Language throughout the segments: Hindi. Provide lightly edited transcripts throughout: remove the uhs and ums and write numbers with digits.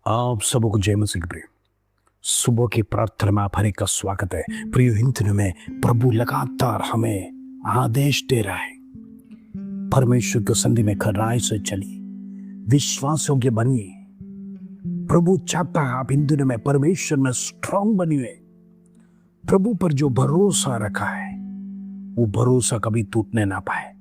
आप सबों को जय मसीह की प्रिय। सुबह की प्रार्थना में आप हर एक का स्वागत है। प्रिय, इन दिनों में प्रभु लगातार हमें आदेश दे रहा है, परमेश्वर की संधि में खराई से चलिए, विश्वासों के बनिए। प्रभु चाहता है आप इन दिनों में परमेश्वर में स्ट्रांग बनिए। प्रभु पर जो भरोसा रखा है वो भरोसा कभी टूटने ना पाए।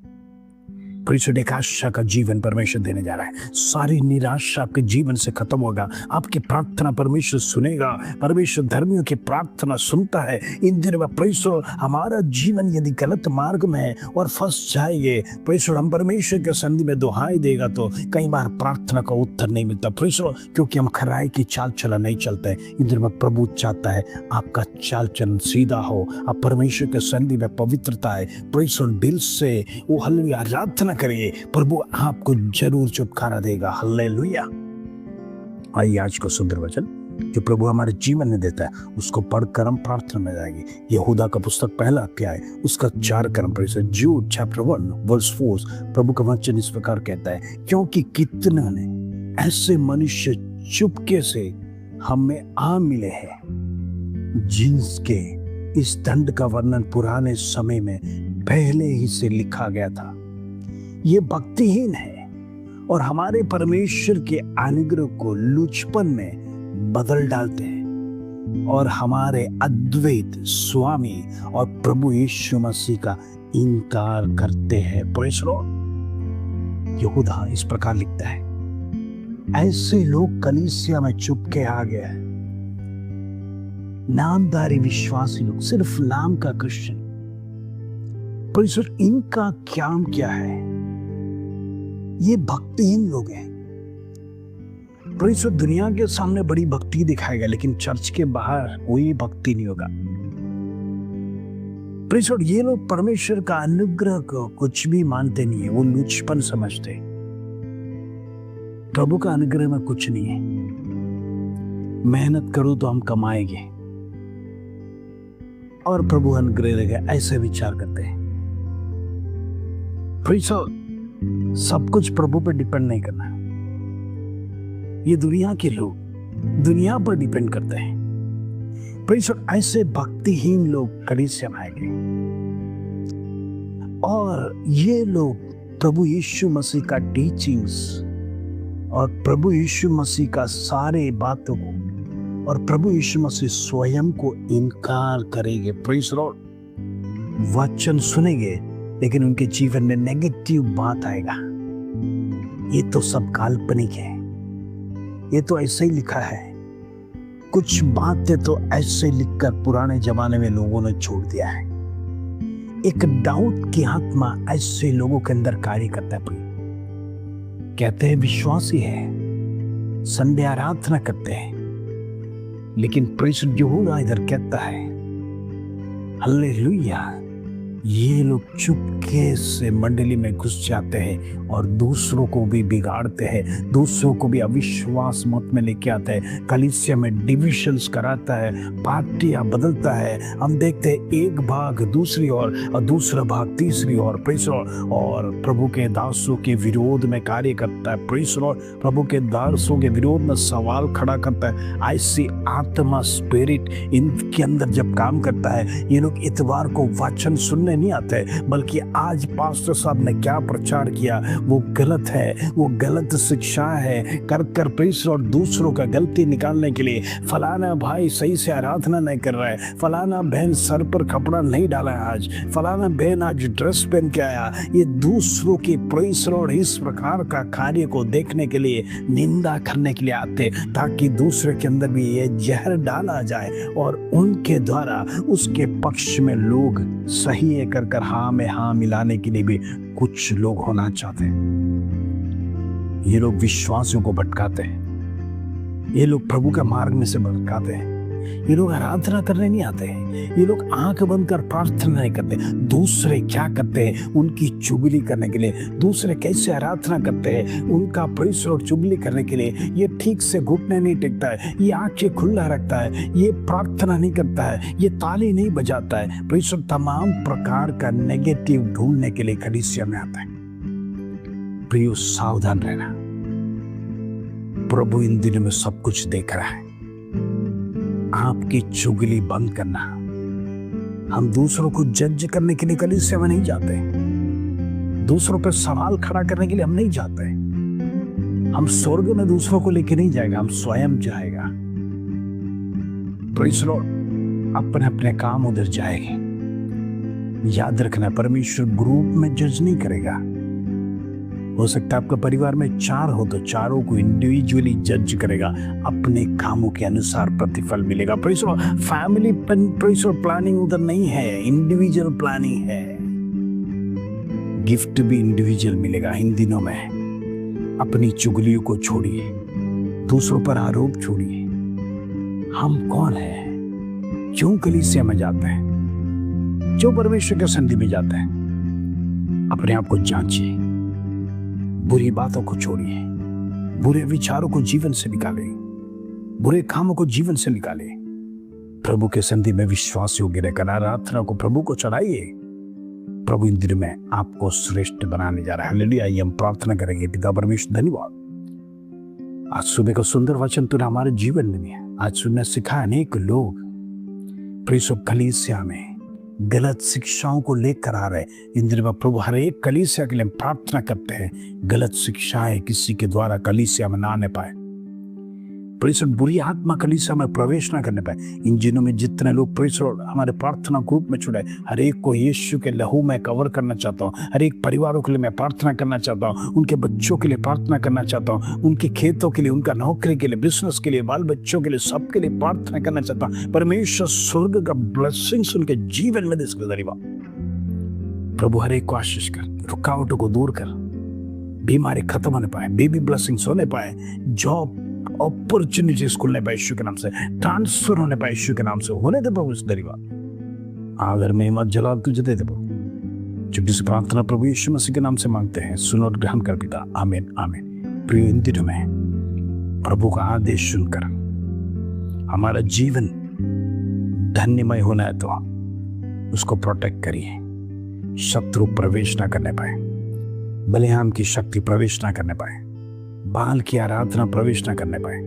परिशुद्ध एक आशा का जीवन परमेश्वर देने जा रहा है। सारी निराशा आपके जीवन से खत्म होगा। आपकी प्रार्थना परमेश्वर सुनेगा। परमेश्वर धर्मियों की प्रार्थना सुनता है। इन दिनों में परमेश्वर हमारा जीवन यदि गलत मार्ग में है और फंस जाएंगे, परमेश्वर हम परमेश्वर के संधि में दुहाई देगा तो कई बार प्रार्थना का उत्तर नहीं मिलता परमेश्वर, क्योंकि हम खराई की चाल चलन नहीं चलते। इन दिनों में प्रभु चाहता है आपका चाल चलन सीधा हो, आप परमेश्वर के संधि में पवित्रता है, परमेश्वर दिल से वो हालेलुया आराधना करिए। प्रभु आपको जरूर छुटकारा देगा। हालेलुया। आइए आज को सुंदर वचन जो प्रभु हमारे जीवन में देता है उसको पढ़कर हम प्रार्थना में जाएंगे। यहूदा का पुस्तक पहला अध्याय उसका 4 जूड चैप्टर 1 वर्स 4। प्रभु का वचन इस प्रकार कहता है, क्योंकि कितने ने ऐसे मनुष्य चुपके से हमें आ मिले हैं जिनके इस दंड का वर्णन पुराने समय में पहले ही से लिखा गया था। ये भक्तिहीन है और हमारे परमेश्वर के अनुग्रह को लुचपन में बदल डालते हैं और हमारे अद्वैत स्वामी और प्रभु यीशु मसीह का इनकार करते हैं। यहूदा इस प्रकार लिखता है, ऐसे लोग कलीसिया में चुपके आ गए हैं। नामधारी विश्वासी लोग, सिर्फ नाम का क्रिश्चियन। परमेश्वर इनका काम क्या है? ये भक्तिहीन लोग हैं। परमेश्वर दुनिया के सामने बड़ी भक्ति दिखाएगा, लेकिन चर्च के बाहर कोई भक्ति नहीं होगा। परमेश्वर ये लोग परमेश्वर का अनुग्रह को कुछ भी मानते नहीं है, वो लुचपन समझते। प्रभु का अनुग्रह में कुछ नहीं है। मेहनत करो तो हम कमाएंगे और प्रभु अनुग्रह रहेगा, ऐसे विचार करते हैं। परमेश्वर सब कुछ प्रभु पर डिपेंड नहीं करना। ये दुनिया के लोग दुनिया पर डिपेंड करते हैं। परमेश्वर ऐसे भक्तिहीन लोग कलीसिया में आएंगे और ये लोग प्रभु यीशु मसीह का टीचिंग्स और प्रभु यीशु मसीह का सारे बातों को और प्रभु यीशु मसीह स्वयं को इनकार करेंगे। Praise Lord. वचन सुनेंगे लेकिन उनके जीवन में नेगेटिव बात आएगा। ये तो सब काल्पनिक है, ये तो ऐसे ही लिखा है। कुछ बातें तो ऐसे लिखकर पुराने जमाने में लोगों ने छोड़ दिया है। एक डाउट की आत्मा ऐसे लोगों के अंदर कार्य करता है। कहते हैं विश्वासी है, संडे आराधना करते हैं, लेकिन प्रेषित यहूदा इधर कहता है हालेलुया, ये लोग चुपके से मंडली में घुस जाते हैं और दूसरों को भी बिगाड़ते हैं, दूसरों को भी अविश्वास मत में लेके आते हैं, कलीसिया में डिविजन्स कराता है, पार्टियां बदलता है। हम देखते हैं एक भाग दूसरी और दूसरा भाग तीसरी और और प्रभु के दासों के विरोध में कार्य करता है। प्रभु के दासों के विरोध में सवाल खड़ा करता है। ऐसी आत्मा स्पिरिट इनके अंदर जब काम करता है, ये लोग इतवार को वचन सुनने नहीं आते, बल्कि आज पास्टर साहब ने क्या प्रचार किया वो गलत है, वो गलत शिक्षा है कर प्रेस और दूसरों का गलती निकालने के लिए फलाना भाई सही से आराधना नहीं कर रहा है, फलाना बहन सर पर कपड़ा नहीं डाला है, आज फलाना बहन आज ड्रेस पहन के आया। ये दूसरों की प्रेस और इस प्रकार का कार्य को देखने के लिए, निंदा करने के लिए आते, ताकि दूसरे के अंदर भी ये जहर डाला जाए और उनके द्वारा उसके पक्ष में लोग सही है कर हाँ में हाँ मिलाने के लिए भी कुछ लोग होना चाहते हैं। ये लोग विश्वासियों को भटकाते हैं, ये लोग प्रभु का मार्ग में से भटकाते हैं। ये लोग आराधना करने नहीं आते हैं, ये लोग आंख बंद कर प्रार्थना नहीं करते। दूसरे क्या करते हैं उनकी चुगली करने के लिए, दूसरे कैसे आराधना करते हैं उनका प्रेस और चुगली करने के लिए ये ठीक से घुटने नहीं टेकता है, ये आंखें खुला रखता है, ये प्रार्थना नहीं करता है, ये ताली नहीं बजाता है। प्रेस तमाम प्रकार का नेगेटिव ढूंढने के लिए कलीसिया में आता है। प्रियो, सावधान रहना। प्रभु इन दिनों में सब कुछ देख रहा है। आपकी चुगली बंद करना। हम दूसरों को जज करने के लिए कलीसिया में नहीं जाते, दूसरों पर सवाल खड़ा करने के लिए हम नहीं जाते। हम स्वर्ग में दूसरों को लेके नहीं जाएगा, हम स्वयं जाएगा। Praise Lord. अपने अपने काम उधर जाएंगे। याद रखना, परमेश्वर ग्रुप में जज नहीं करेगा। हो सकता है आपका परिवार में 4 हो तो चारों को इंडिविजुअली जज करेगा, अपने कामों के अनुसार प्रतिफल मिलेगा। Praise Lord. फैमिली प्लानिंग उधर नहीं है, इंडिविजुअल प्लानिंग है। गिफ्ट भी इंडिविजुअल मिलेगा। इन दिनों में अपनी चुगलियों को छोड़िए, दूसरों पर आरोप छोड़िए। हम कौन है? क्यों कलीसिया में जाते हैं? जो परमेश्वर के सन्निधि में जाते हैं, अपने आप को जांचिए, बुरी बातों को छोड़िए, बुरे विचारों को जीवन से निकालें, बुरे कामों को जीवन से निकालें। प्रभु के सन्निधि में विश्वास योग्य रहकर आराधना को प्रभु को चढ़ाइए। प्रभु इन दिनों में आपको श्रेष्ठ बनाने जा रहा है। हालेलुया। आइए हम प्रार्थना करेंगे। पिता परमेश्वर, धन्यवाद। आज सुबह का सुंदर वचन तूने हमारे जीवन में दिया। आज सुनने सिखा अनेक लोग प्रेषक कलीसिया में गलत शिक्षाओं को लेकर आ रहे। इन दिनों में प्रभु हर एक कलीसिया के लिए प्रार्थना करते हैं, गलत शिक्षाएं किसी के द्वारा कलीसिया में ना आने पाए। प्रेषक बुरी आत्मा कलीसिया में प्रवेश ना करने पाए। इन दिनों में जितने लोग प्रेषक हमारे प्रार्थना ग्रुप में जुड़े, हर एक को यीशु के लहू में कवर करना चाहता हूँ। हर एक परिवारों के लिए मैं प्रार्थना करना चाहता हूँ, उनके बच्चों के लिए प्रार्थना करना चाहता हूँ, उनके खेतों के लिए, उनका नौकरी के लिए, बिजनेस के लिए, बाल बच्चों के लिए, सबके लिए प्रार्थना करना चाहता हूँ। परमेश्वर स्वर्ग का ब्लेसिंग्स उनके जीवन में दिस गुजरिवा। प्रभु हर एक को आशीष कर, रुकावटों को दूर कर, बीमारी खत्म होने पाए, बेबी ब्लेसिंग्स होने पाए, जॉब अपॉर्चुनिटीज खुलने पाए यीशु के नाम से, ट्रांसफर होने पाए यीशु के नाम से। होने दे प्रभु इस दरिवा। आदर में हिम्मत जलाल तुझे दे दे प्रभु। चुपटी से प्रार्थना प्रभु यीशु मसीह के नाम से मांगते हैं, सुनो और ग्रहण कर पिता। आमीन आमीन। प्रिय, इन दिनों में प्रभु का आदेश सुनकर हमारा जीवन धन्यमय होना है तो उसको प्रोटेक्ट करिए। शत्रु प्रवेश ना करने पाए, बलिहाम की शक्ति प्रवेश ना करने पाए, बाल की आराधना प्रवेश न करने पाए,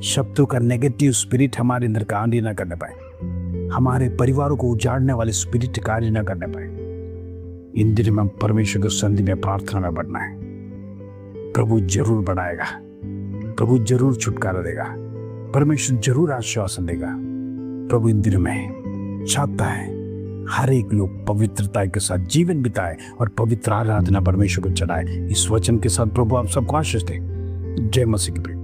शत्रु का नेगेटिव स्पिरिट हमारे अंदर कार्य न करने पाए, हमारे परिवारों को उजाड़ने वाले स्पिरिट कार्य न करने पाए। इन दिनों में परमेश्वर के सन्निधि में प्रार्थना में बढ़ना है। प्रभु जरूर बढ़ाएगा, प्रभु जरूर छुटकारा देगा, परमेश्वर जरूर आश्वासन देगा। प्रभु इन दिनों में चाहता है हर एक लोग पवित्रता के साथ जीवन बिताए और पवित्र आराधना परमेश्वर को चढ़ाए। इस वचन के साथ प्रभु आप सबको आशीष दे। जय मसीह की प्रिय।